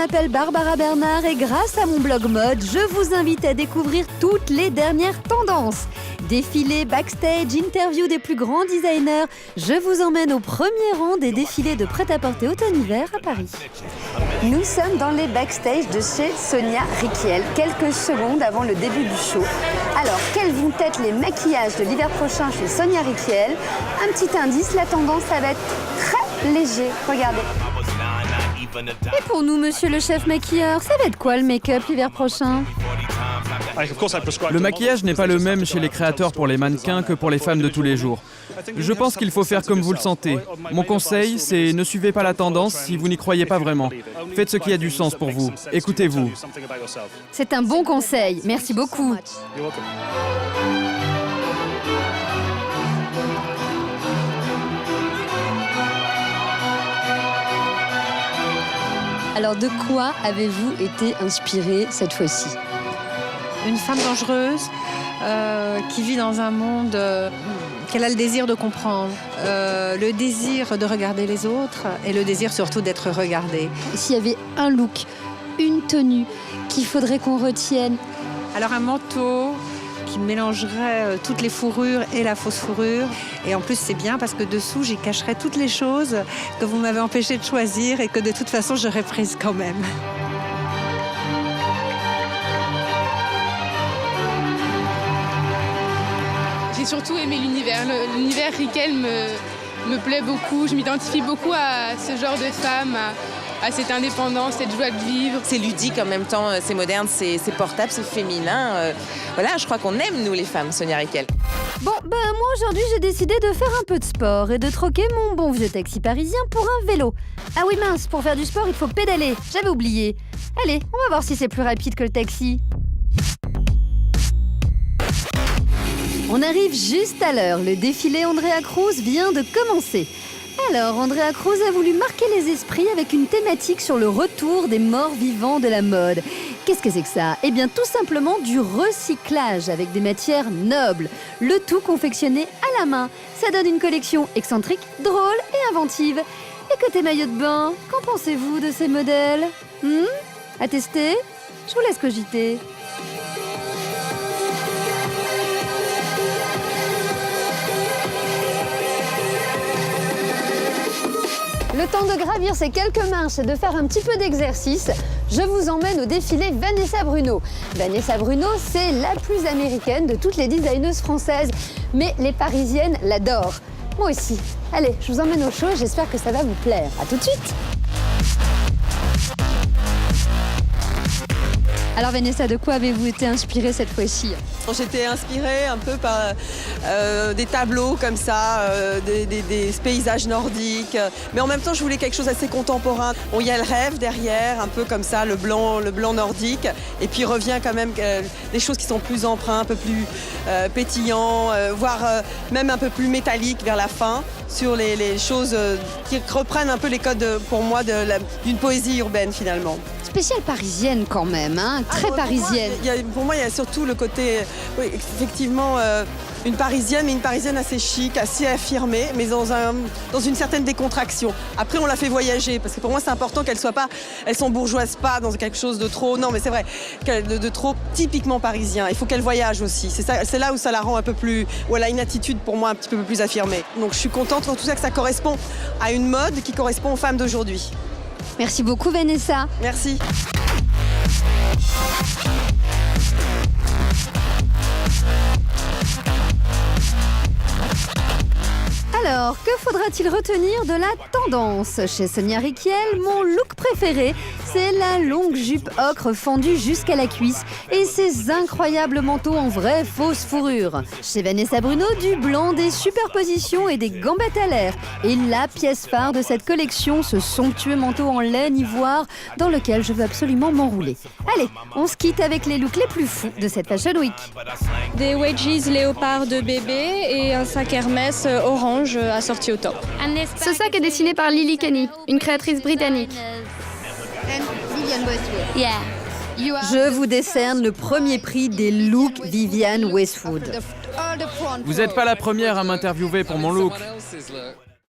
m'appelle Barbara Bernard et grâce à mon blog mode, je vous invite à découvrir toutes les dernières tendances. Défilés, backstage, interviews des plus grands designers, je vous emmène au premier rang des défilés de prêt-à-porter automne-hiver à Paris. Nous sommes dans les backstage de chez Sonia Rykiel, quelques secondes avant le début du show. Alors, quels vont être les maquillages de l'hiver prochain chez Sonia Rykiel? Un petit indice, la tendance, ça va être très léger. Regardez. Et pour nous, monsieur le chef maquilleur, ça va être quoi le make-up l'hiver prochain? Le maquillage n'est pas le même chez les créateurs pour les mannequins que pour les femmes de tous les jours. Je pense qu'il faut faire comme vous le sentez. Mon conseil, c'est ne suivez pas la tendance si vous n'y croyez pas vraiment. Faites ce qui a du sens pour vous. Écoutez-vous. C'est un bon conseil. Merci beaucoup. Alors, de quoi avez-vous été inspiré cette fois-ci? Une femme dangereuse qui vit dans un monde qu'elle a le désir de comprendre, le désir de regarder les autres et le désir surtout d'être regardée. S'il y avait un look, une tenue qu'il faudrait qu'on retienne? Alors un manteau qui mélangerait toutes les fourrures et la fausse fourrure. Et en plus, c'est bien parce que dessous, j'y cacherais toutes les choses que vous m'avez empêché de choisir et que de toute façon, j'aurais prises quand même. J'ai surtout aimé l'univers. L'univers Rykiel me plaît beaucoup. Je m'identifie beaucoup à ce genre de femme, à cette indépendance, cette joie de vivre. C'est ludique en même temps, c'est moderne, c'est portable, c'est féminin. Voilà, je crois qu'on aime, nous, les femmes, Sonia Rykiel. Bon, moi aujourd'hui j'ai décidé de faire un peu de sport et de troquer mon bon vieux taxi parisien pour un vélo. Ah oui mince, pour faire du sport il faut pédaler, j'avais oublié. Allez, on va voir si c'est plus rapide que le taxi. On arrive juste à l'heure, le défilé Andrea Cruz vient de commencer. Alors, Andrea Cruz a voulu marquer les esprits avec une thématique sur le retour des morts vivants de la mode. Qu'est-ce que c'est que ça? Eh bien, tout simplement du recyclage avec des matières nobles. Le tout confectionné à la main. Ça donne une collection excentrique, drôle et inventive. Et côté maillot de bain, qu'en pensez-vous de ces modèles? À tester? Je vous laisse cogiter. Le temps de gravir ces quelques marches et de faire un petit peu d'exercice, je vous emmène au défilé Vanessa Bruno. Vanessa Bruno, c'est la plus américaine de toutes les designeuses françaises, mais les Parisiennes l'adorent. Moi aussi. Allez, je vous emmène au show, j'espère que ça va vous plaire. À tout de suite. Alors Vanessa, de quoi avez-vous été inspirée cette fois-ci? J'étais inspirée un peu par des tableaux comme ça, des paysages nordiques. Mais en même temps, je voulais quelque chose d'assez contemporain. Bon, il y a le rêve derrière, un peu comme ça, le blanc nordique. Et puis il revient quand même des choses qui sont plus empreintes, un peu plus pétillants, voire même un peu plus métalliques vers la fin, sur les choses qui reprennent un peu les codes, pour moi, d'une poésie urbaine finalement. Spéciale parisienne quand même, hein, très parisienne. Pour moi, il y a surtout le côté, oui, effectivement, une parisienne, mais une parisienne assez chic, assez affirmée, mais dans une certaine décontraction. Après, on la fait voyager, parce que pour moi, c'est important qu'elle s'embourgeoise pas dans quelque chose de trop, non, mais c'est vrai, de trop typiquement parisien. Il faut qu'elle voyage aussi. C'est là où ça la rend un peu plus, où elle a une attitude pour moi un petit peu plus affirmée. Donc, je suis contente en tout cas que ça correspond à une mode qui correspond aux femmes d'aujourd'hui. Merci beaucoup Vanessa. Merci. Alors, que faudra-t-il retenir de la tendance? Chez Sonia Rykiel, mon look préféré, c'est la longue jupe ocre fendue jusqu'à la cuisse et ces incroyables manteaux en vraie fausse fourrure. Chez Vanessa Bruno, du blanc, des superpositions et des gambettes à l'air. Et la pièce phare de cette collection, ce somptueux manteau en laine ivoire dans lequel je veux absolument m'enrouler. Allez, on se quitte avec les looks les plus fous de cette Fashion Week. Des wedgies léopard de bébé et un sac Hermès orange assorti au top. Ce sac est dessiné par Lily Kenny, une créatrice britannique. Je vous décerne le premier prix des looks Vivienne Westwood. Vous n'êtes pas la première à m'interviewer pour mon look.